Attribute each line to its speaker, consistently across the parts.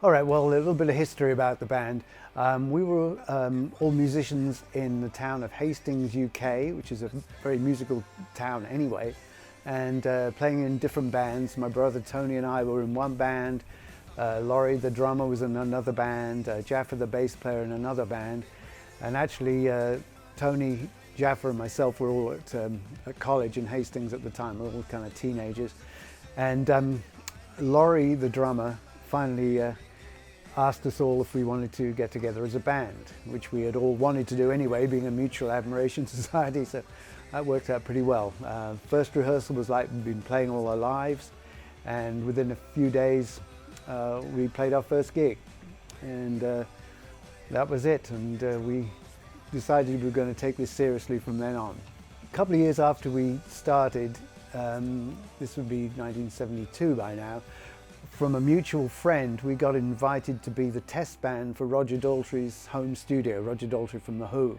Speaker 1: All right, well, a little bit of history about the band. We were all musicians in the town of Hastings, UK, which is a very musical town anyway, and playing in different bands. My brother Tony and I were in one band, Laurie, the drummer, was in another band, Jaffa, the bass player, in another band, and actually Tony, Jaffa and myself were all at college in Hastings at the time. We were all kind of teenagers, and Laurie, the drummer, finally asked us all if we wanted to get together as a band, which we had all wanted to do anyway, being a mutual admiration society, so that worked out pretty well. First rehearsal was like we'd been playing all our lives, and within a few days we played our first gig, and that was it, and we decided we were going to take this seriously from then on. A couple of years after we started, this would be 1972 by now, from a mutual friend, we got invited to be the test band for Roger Daltrey's home studio, Roger Daltrey from The Who.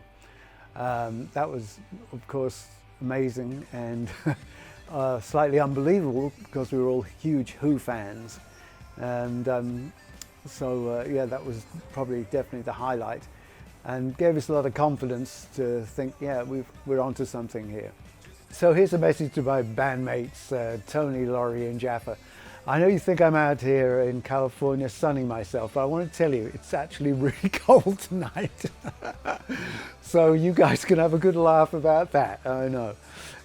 Speaker 1: That was, of course, amazing and slightly unbelievable because we were all huge Who fans. And yeah, that was probably definitely the highlight and gave us a lot of confidence to think, yeah, we're onto something here. So here's a message to my bandmates, Tony, Laurie and Jaffa. I know you think I'm out here in California sunning myself, but I want to tell you it's actually really cold tonight. So you guys can have a good laugh about that, I know.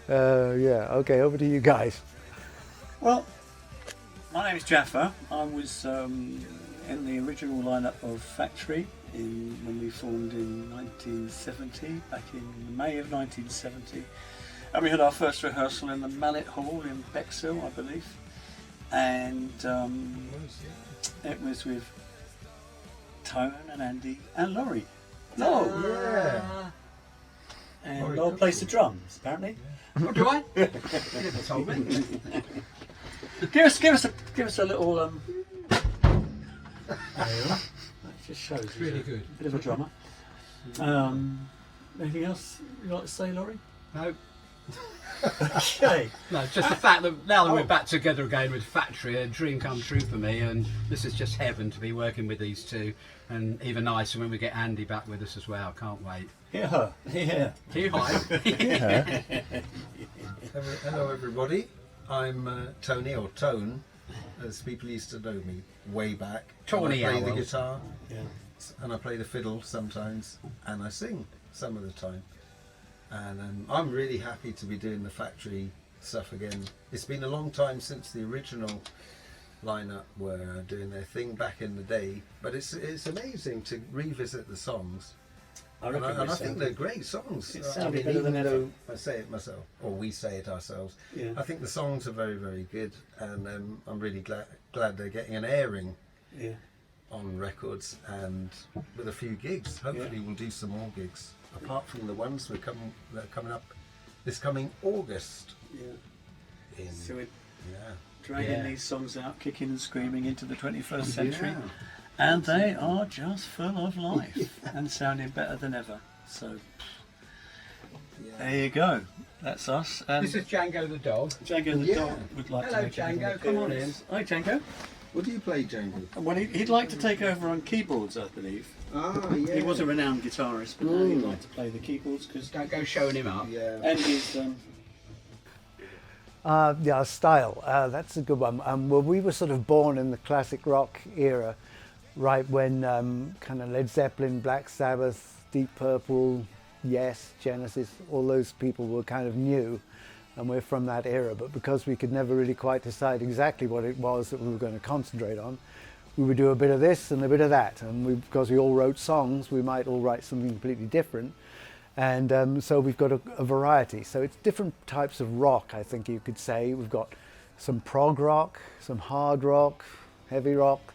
Speaker 1: Yeah, okay, over to you guys.
Speaker 2: Well, my name is Jaffa. I was in the original lineup of Factory when we formed in 1970, back in May of 1970. And we had our first rehearsal in the Mallet Hall in Bexhill, I believe. And it was with Tone and Andy and Laurie.
Speaker 3: Oh, yeah.
Speaker 2: And
Speaker 3: Laurie
Speaker 2: Laurie plays the drums, apparently.
Speaker 3: Oh, do I? You never told me.
Speaker 2: Give us a little. There you are. That just shows.
Speaker 3: It's really good.
Speaker 2: Bit of a drummer. Anything else you'd like to say, Laurie?
Speaker 3: No.
Speaker 2: Okay.
Speaker 3: No, just the fact that now that we're back together again with Factory, a dream come true for me, and this is just heaven to be working with these two, and even nicer when we get Andy back with us as well. Can't wait.
Speaker 2: Yeah. Yeah.
Speaker 3: Hi.
Speaker 4: Hello everybody, I'm Tony, or Tone, as people used to know me way back.
Speaker 3: Tony
Speaker 4: I play the
Speaker 3: Owls.
Speaker 4: guitar,
Speaker 2: Yeah.
Speaker 4: and I play the fiddle sometimes, and I sing some of the time. And I'm really happy to be doing the Factory stuff again. It's been a long time since the original lineup were doing their thing back in the day, but it's amazing to revisit the songs.
Speaker 2: I
Speaker 4: I think they're great songs.
Speaker 2: It sounded better than
Speaker 4: even
Speaker 2: ever.
Speaker 4: though I say it myself, or we say it ourselves,
Speaker 2: Yeah.
Speaker 4: I think the songs are very, very good, and I'm really glad they're getting an airing
Speaker 2: Yeah.
Speaker 4: on records and with a few gigs. Hopefully, we'll do some more gigs apart from the ones that are coming up this coming August.
Speaker 2: Yeah.
Speaker 4: In,
Speaker 2: So we're
Speaker 4: yeah.
Speaker 2: dragging these songs out, kicking and screaming into the 21st century.
Speaker 4: Yeah.
Speaker 2: And they are just full of life and sounding better than ever. So there you go. That's us. And
Speaker 3: This is Django the dog.
Speaker 2: Django the
Speaker 4: Yeah.
Speaker 2: dog would like
Speaker 3: Hello,
Speaker 2: to make a little
Speaker 3: Django, come on
Speaker 2: appearance. Hi Django.
Speaker 4: What do you play, Django?
Speaker 2: Well, he'd like to take over on keyboards, I believe.
Speaker 4: Ah, yeah.
Speaker 2: He was a renowned guitarist, but now he'd like to play the keyboards because
Speaker 3: Don't go showing him up.
Speaker 4: Yeah.
Speaker 2: Andy's
Speaker 1: Yeah, style, that's a good one. Well, we were sort of born in the classic rock era, right when kind of Led Zeppelin, Black Sabbath, Deep Purple, Yes, Genesis, all those people were kind of new, and we're from that era. But because we could never really quite decide exactly what it was that we were going to concentrate on, we would do a bit of this and a bit of that. And because we all wrote songs, we might all write something completely different. And so we've got a variety. So it's different types of rock, I think you could say. We've got some prog rock, some hard rock, heavy rock.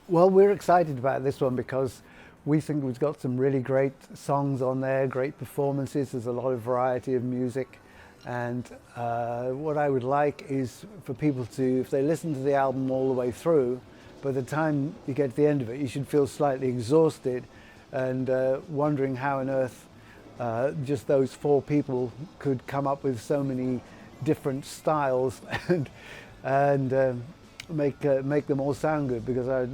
Speaker 1: Well, we're excited about this one because we think we've got some really great songs on there, great performances. There's a lot of variety of music. And what I would like is for people to, if they listen to the album all the way through, by the time you get to the end of it, you should feel slightly exhausted and wondering how on earth just those four people could come up with so many different styles and make them all sound good, because I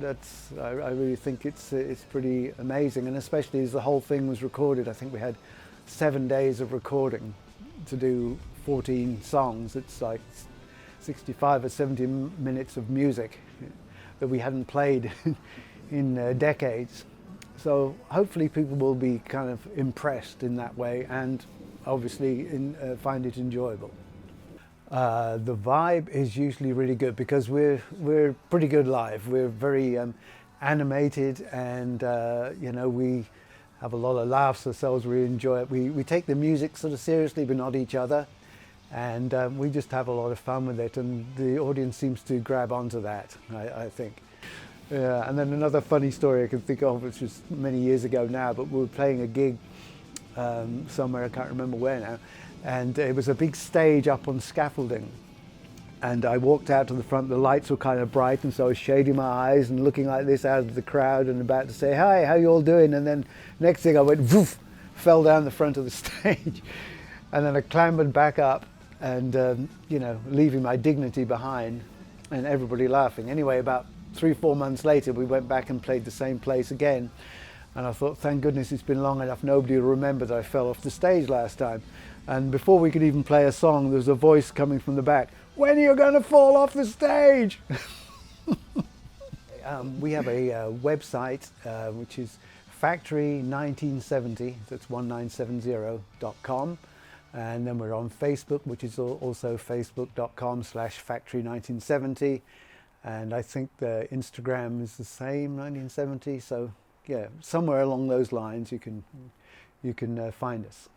Speaker 1: really think it's pretty amazing, and especially as the whole thing was recorded. I think we had 7 days of recording to do 14 songs. It's like 65 or 70 minutes of music that we hadn't played in decades. So hopefully people will be kind of impressed in that way, and obviously find it enjoyable. The vibe is usually really good, because we're pretty good live. We're very animated, and you know, we have a lot of laughs ourselves. We enjoy it. We take the music sort of seriously, but not each other, and we just have a lot of fun with it, and the audience seems to grab onto that, I think. And then another funny story I can think of, which was many years ago now, but we were playing a gig somewhere, I can't remember where now, and it was a big stage up on scaffolding, and I walked out to the front. The lights were kind of bright, and so I was shading my eyes and looking like this out of the crowd and about to say, "Hi, how you all doing?" And then next thing I went woof, fell down the front of the stage, and then I clambered back up, and you know, leaving my dignity behind, and everybody laughing. Anyway, about 3-4 months later, we went back and played the same place again, and I thought, thank goodness it's been long enough, nobody will remember that I fell off the stage last time. And before we could even play a song, there was a voice coming from the back, "When are you going to fall off the stage?" We have a website which is factory1970, that's 1970.com, and then we're on Facebook, which is also facebook.com/factory1970, and I think the Instagram is the same, 1970. So yeah, somewhere along those lines you can find us.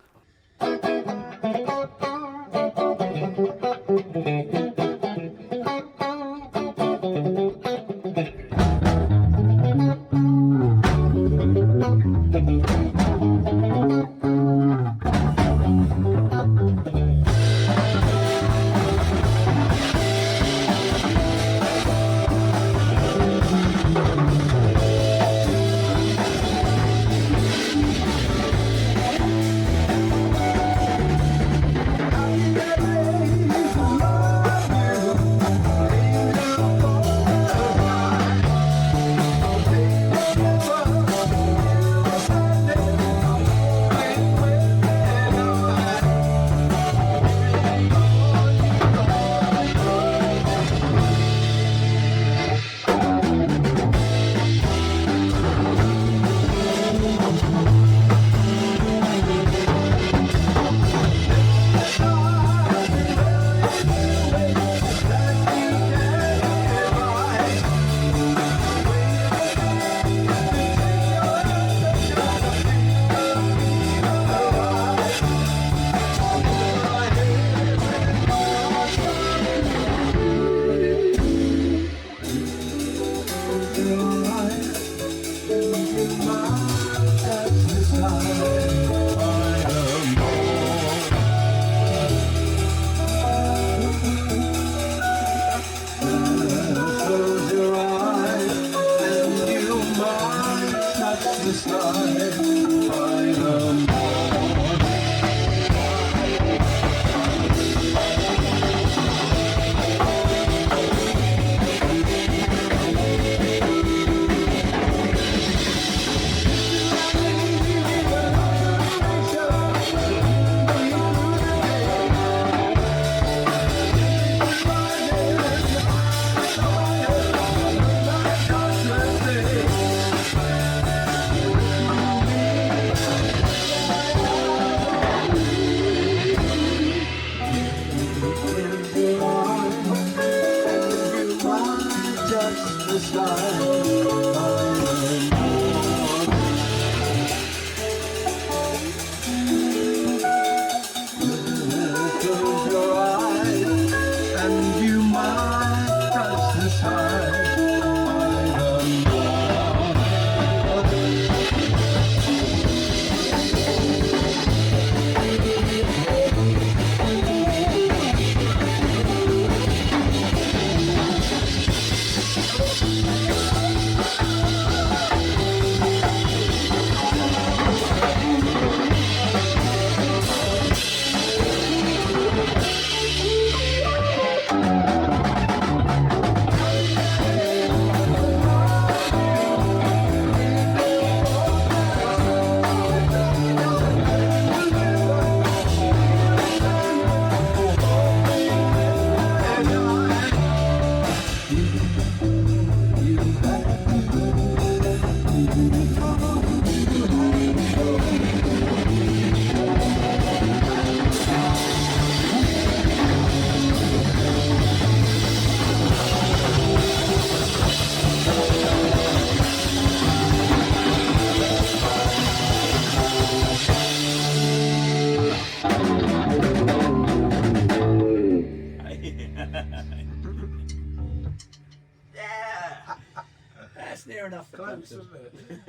Speaker 2: enough for
Speaker 4: Close,
Speaker 2: Clapton.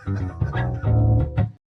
Speaker 4: isn't it?